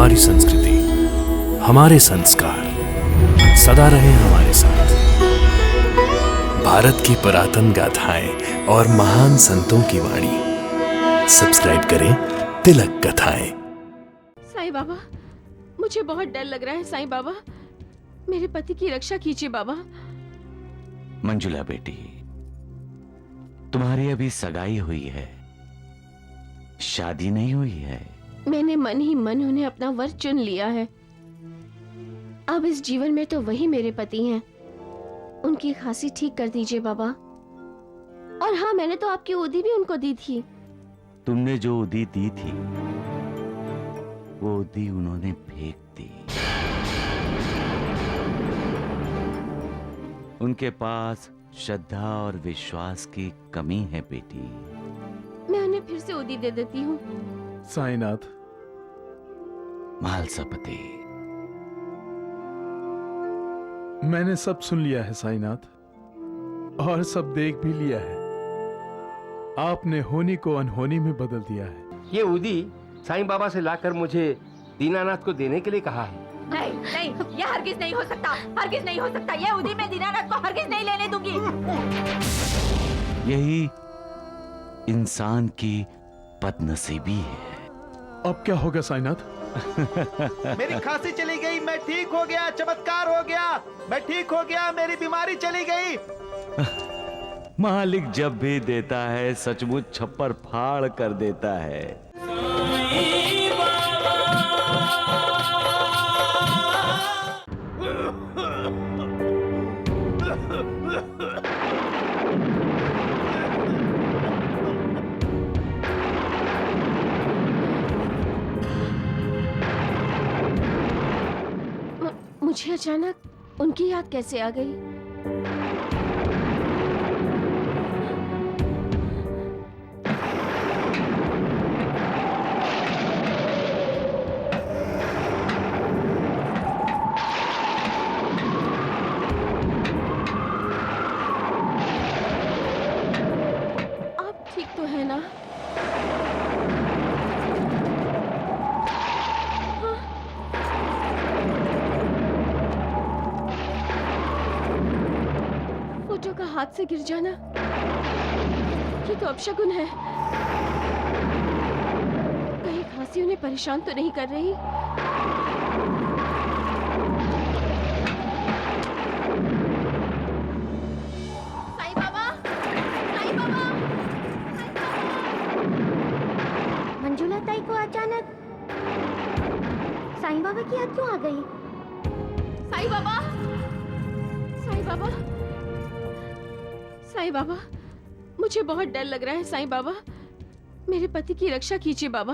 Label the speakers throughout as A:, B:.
A: हमारी संस्कृति, हमारे संस्कार सदा रहे हमारे साथ। भारत की पुरातन गाथाएं और महान संतों की वाणी। सब्सक्राइब करें तिलक कथाएं।
B: साईं बाबा, मुझे बहुत डर लग रहा है। साईं बाबा, मेरे पति की रक्षा कीजिए बाबा।
C: मंजुला बेटी, तुम्हारी अभी सगाई हुई है, शादी नहीं हुई है।
B: मैंने मन ही मन उन्हें अपना वर चुन लिया है। अब इस जीवन में तो वही मेरे पति हैं। उनकी खांसी ठीक कर दीजिए बाबा। और हाँ, मैंने तो आपकी उदी भी उनको दी थी।
C: तुमने जो उदी दी थी वो उदी उन्होंने फेंक दी। उनके पास श्रद्धा और विश्वास की कमी है बेटी।
B: मैं उन्हें फिर से उदी दे देती हूँ।
D: साईनाथ,
C: महालसापति,
D: मैंने सब सुन लिया है साईनाथ, और सब देख भी लिया है। आपने होनी को अनहोनी में बदल दिया है।
E: ये उदी साईं बाबा से लाकर मुझे दीनानाथ को देने के लिए कहा है।
F: नहीं नहीं, ये हरगिज नहीं हो सकता, हरगिज नहीं हो सकता। ये उदी मैं दीनानाथ को हरगिज नहीं लेने दूंगी।
C: यही इंसान की बदनसीबी है।
D: अब क्या होगा साईनाथ?
G: मेरी खांसी चली गई, मैं ठीक हो गया, चमत्कार हो गया, मैं ठीक हो गया, मेरी बीमारी चली गई।
C: मालिक जब भी देता है सचमुच छप्पर फाड़ कर देता है।
B: मुझे अचानक उनकी याद कैसे आ गई? आप ठीक तो है ना? फोटो का हाथ से गिर जाना, ये तो अपशगुन है। कहीं खांसी उन्हें परेशान तो नहीं कर रही? साईं बाबा, साईं बाबा, साईं बाबा।
H: मंजुला ताई को अचानक साईं बाबा की याद क्यों आ गई?
B: साईं बाबा, साईं बाबा, साईं बाबा, मुझे बहुत डर लग रहा है। साईं बाबा, मेरे पति की रक्षा कीजिए बाबा।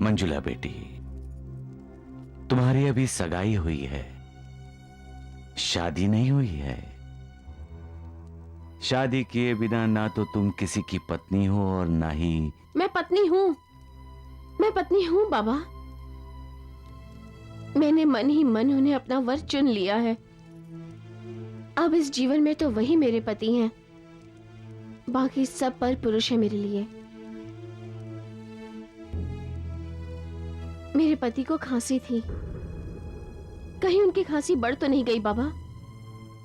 C: मंजुला बेटी, तुम्हारी अभी सगाई हुई है, शादी नहीं हुई है। शादी किए बिना ना तो तुम किसी की पत्नी हो और ना ही
B: मैं पत्नी हूँ, मैं पत्नी हूँ बाबा। मैंने मन ही मन उन्हें अपना वर चुन लिया है। अब इस जीवन में तो वही मेरे पति हैं। बाकी सब पर पुरुष है मेरे लिए। मेरे पति को खांसी थी, कहीं उनकी खांसी बढ़ तो नहीं गई बाबा?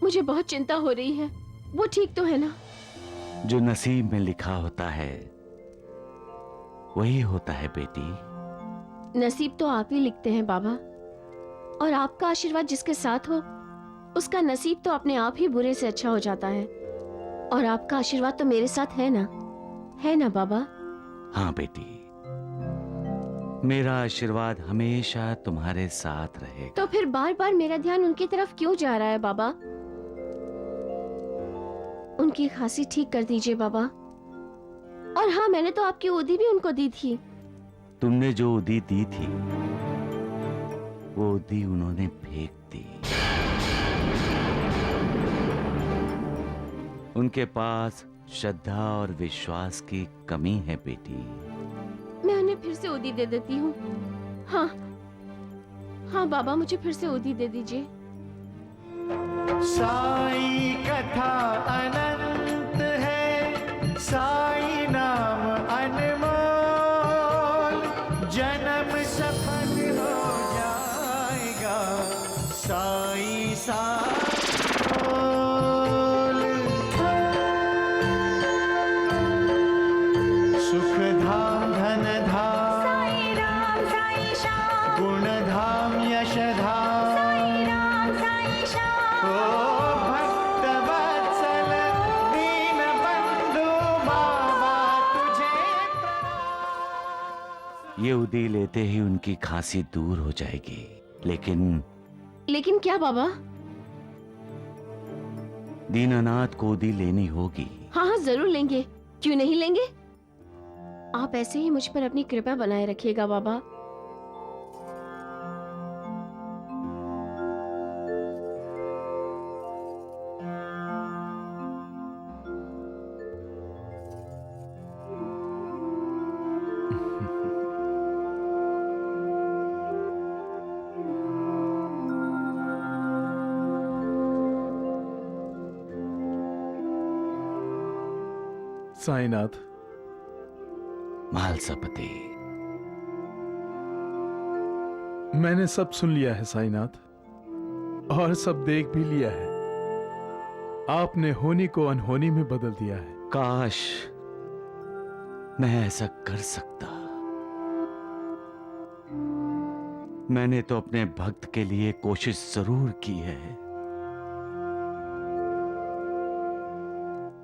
B: मुझे बहुत चिंता हो रही है। वो ठीक तो है ना?
C: जो नसीब में लिखा होता है वही होता है बेटी।
B: नसीब तो आप ही लिखते हैं बाबा, और आपका आशीर्वाद जिसके साथ हो उसका नसीब तो अपने आप ही बुरे से अच्छा हो जाता है। और आपका आशीर्वाद तो मेरे साथ है ना बाबा?
C: हाँ बेटी, मेरा आशीर्वाद हमेशा तुम्हारे साथ रहेगा।
B: तो फिर बार बार मेरा ध्यान उनकी तरफ क्यों जा रहा है बाबा? उनकी खांसी ठीक कर दीजिए बाबा। और हाँ, मैंने तो आपकी उदी भी उनको दी थी।
C: तुमने जो उदी दी थी वो उदी उन्होंने फेंक दी। उनके पास श्रद्धा और विश्वास की कमी है बेटी।
B: मैं उन्हें फिर से उदी दे देती हूँ। हाँ हाँ बाबा, मुझे फिर से उदी दे दीजिए।
G: साई कथा अनंत है, साई नाम अनमोल, जन्म सफल
C: ये उदी लेते ही उनकी खांसी दूर हो जाएगी, लेकिन
B: लेकिन क्या बाबा?
C: दीनानाथ को उदी लेनी होगी।
B: हाँ हाँ जरूर लेंगे, क्यों नहीं लेंगे? आप ऐसे ही मुझ पर अपनी कृपा बनाए रखिएगा बाबा।
D: साईनाथ,
C: महालसापति,
D: मैंने सब सुन लिया है साईनाथ, और सब देख भी लिया है। आपने होनी को अनहोनी में बदल दिया है।
C: काश मैं ऐसा कर सकता। मैंने तो अपने भक्त के लिए कोशिश जरूर की है।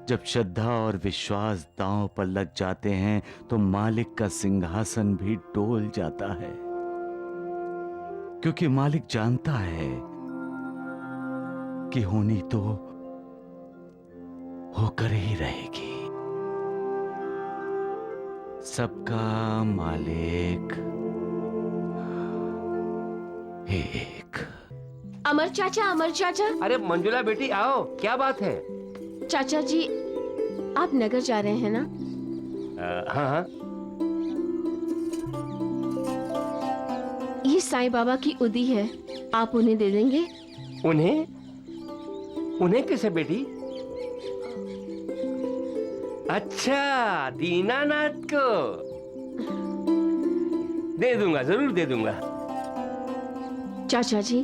C: जब श्रद्धा और विश्वास दांव पर लग जाते हैं तो मालिक का सिंहासन भी डोल जाता है, क्योंकि मालिक जानता है कि होनी तो होकर ही रहेगी। सबका मालिक एक।
B: अमर चाचा, अमर चाचा।
E: अरे मंजुला बेटी आओ, क्या बात है?
B: चाचा जी, आप नगर जा रहे हैं ना?
E: हाँ हाँ।
B: ये साईं बाबा की उदी है, आप उन्हें दे देंगे?
E: उन्हें? उन्हें कैसे बेटी? अच्छा, दीनानाथ को दे दूंगा, जरूर दे दूंगा।
B: चाचा जी,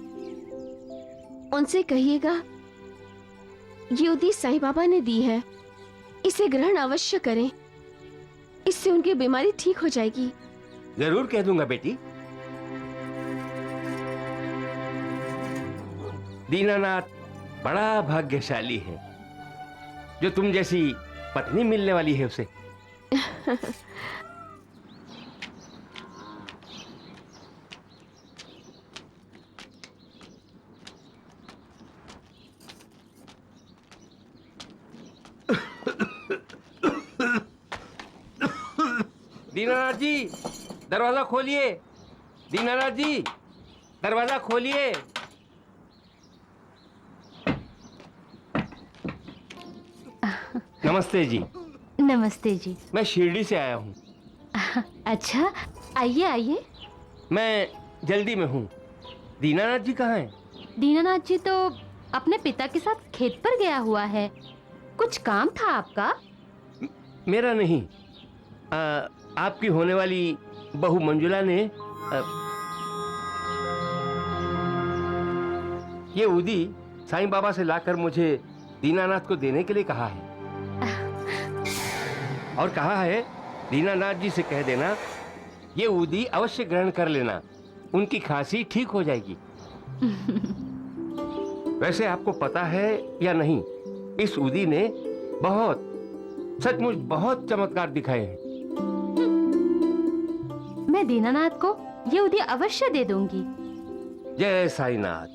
B: उनसे कहिएगा ये उदी साईं बाबा ने दी है, इसे ग्रहण अवश्य करें, इससे उनकी बीमारी ठीक हो जाएगी।
E: जरूर कह दूंगा बेटी। दीनानाथ बड़ा भाग्यशाली है जो तुम जैसी पत्नी मिलने वाली है उसे। दीनानाथ जी, दरवाजा खोलिए। दीनानाथ जी, दरवाजा खोलिए। नमस्ते जी।
H: नमस्ते जी।
E: मैं शिरडी से आया हूँ।
H: अच्छा, आइए आइए।
E: मैं जल्दी में हूँ। दीनानाथ जी कहाँ हैं?
H: दीनानाथ जी तो अपने पिता के साथ खेत पर गया हुआ है। कुछ काम था आपका?
E: मेरा नहीं, आपकी होने वाली बहू मंजुला ने ये उदी साईं बाबा से लाकर मुझे दीनानाथ को देने के लिए कहा है। और कहा है दीनानाथ जी से कह देना ये उदी अवश्य ग्रहण कर लेना, उनकी खांसी ठीक हो जाएगी। वैसे आपको पता है या नहीं, इस उदी ने सचमुच बहुत चमत्कार दिखाए हैं।
H: मैं दीनानाथ को ये उदी अवश्य दे दूंगी।
E: जय साईनाथ,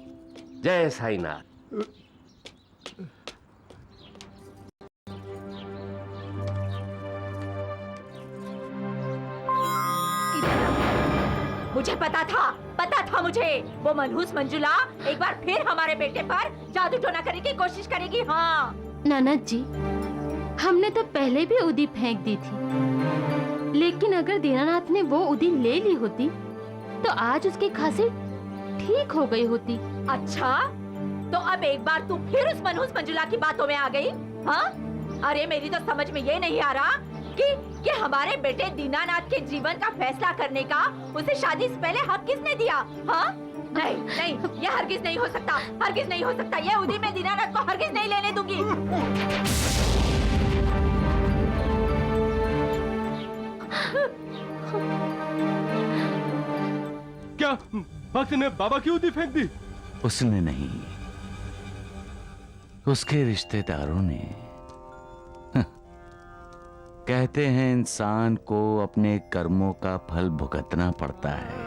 E: जय साईनाथ।
F: मुझे पता था मुझे, वो मनहूस मंजुला एक बार फिर हमारे बेटे पर जादू टोना करने की कोशिश करेगी। हाँ
H: ननद जी, हमने तो पहले भी उदी फेंक दी थी, लेकिन अगर दीनानाथ ने वो उदी ले ली होती तो आज उसकी खांसी ठीक हो गई होती।
F: अच्छा, तो अब एक बार तू फिर उस मनहूस मंजुला की बातों में आ गई? हाँ? अरे मेरी तो समझ में ये नहीं आ रहा कि हमारे बेटे दीनानाथ के जीवन का फैसला करने का उसे शादी से पहले हक किसने दिया? हाँ? नहीं नहीं, ये हरगिज नहीं हो सकता, हरगिज नहीं हो सकता। ये उदी मैं दीनानाथ को हरगिज नहीं लेने दूंगी।
I: क्या भक्त ने बाबा की उदी फेंक दी?
C: उसने नहीं, उसके रिश्तेदारों ने। कहते हैं इंसान को अपने कर्मों का फल भुगतना पड़ता है,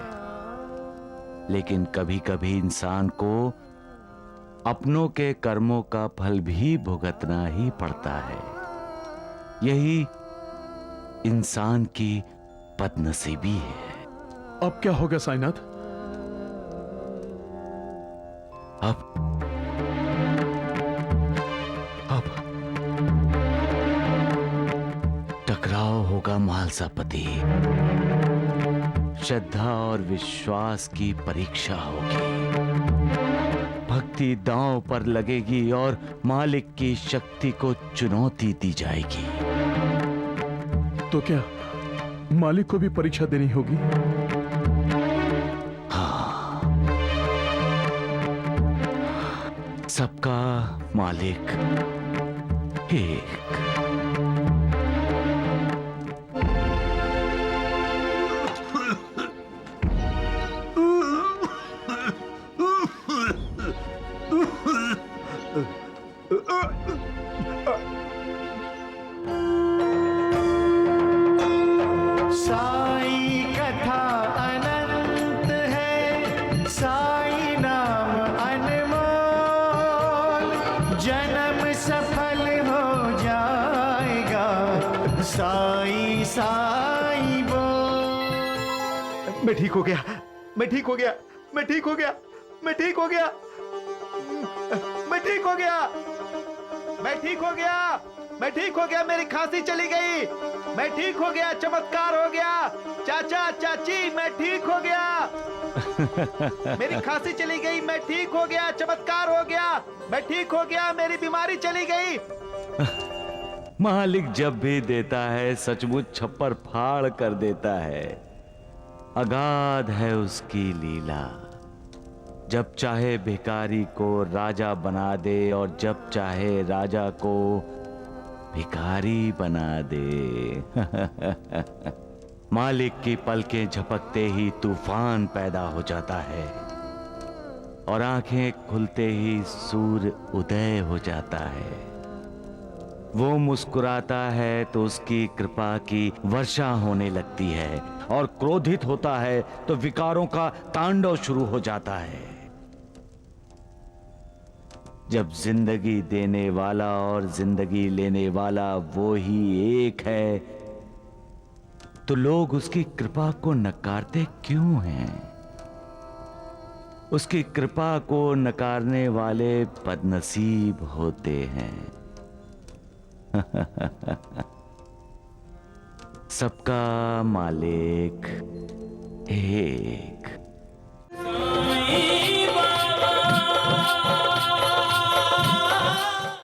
C: लेकिन कभी कभी इंसान को अपनों के कर्मों का फल भी भुगतना ही पड़ता है। यही इंसान की बदनसीबी है।
D: अब क्या होगा साईनाथ?
C: अब टकराव होगा मालसापति। श्रद्धा और विश्वास की परीक्षा होगी। भक्ति दांव पर लगेगी और मालिक की शक्ति को चुनौती दी जाएगी।
D: तो क्या मालिक को भी परीक्षा देनी होगी?
C: हाँ, सबका मालिक एक।
G: साई कथा अनंत है, साई नाम अनमोल, जन्म सफल हो जाएगा, साई साई बोल। मैं ठीक हो गया, मैं ठीक हो गया, मैं ठीक हो गया, मैं ठीक हो गया, मैं ठीक हो गया, मैं ठीक हो गया, मैं ठीक हो गया, मेरी खांसी चली गई, मैं ठीक हो गया, चमत्कार हो गया, चाचा चाची मैं ठीक हो गया, मेरी खांसी चली गई, मैं ठीक हो गया, चमत्कार हो गया, मैं ठीक हो गया, मेरी बीमारी चली गई।
C: मालिक जब भी देता है सचमुच छप्पर फाड़ कर देता है। अगाध है उसकी लीला। जब चाहे भिखारी को राजा बना दे और जब चाहे राजा को भिखारी बना दे। मालिक की पलकें झपकते ही तूफान पैदा हो जाता है और आंखें खुलते ही सूर्य उदय हो जाता है। वो मुस्कुराता है तो उसकी कृपा की वर्षा होने लगती है और क्रोधित होता है तो विकारों का तांडव शुरू हो जाता है। जब जिंदगी देने वाला और जिंदगी लेने वाला वो ही एक है तो लोग उसकी कृपा को नकारते क्यों हैं? उसकी कृपा को नकारने वाले बदनसीब होते हैं। सबका मालिक एक।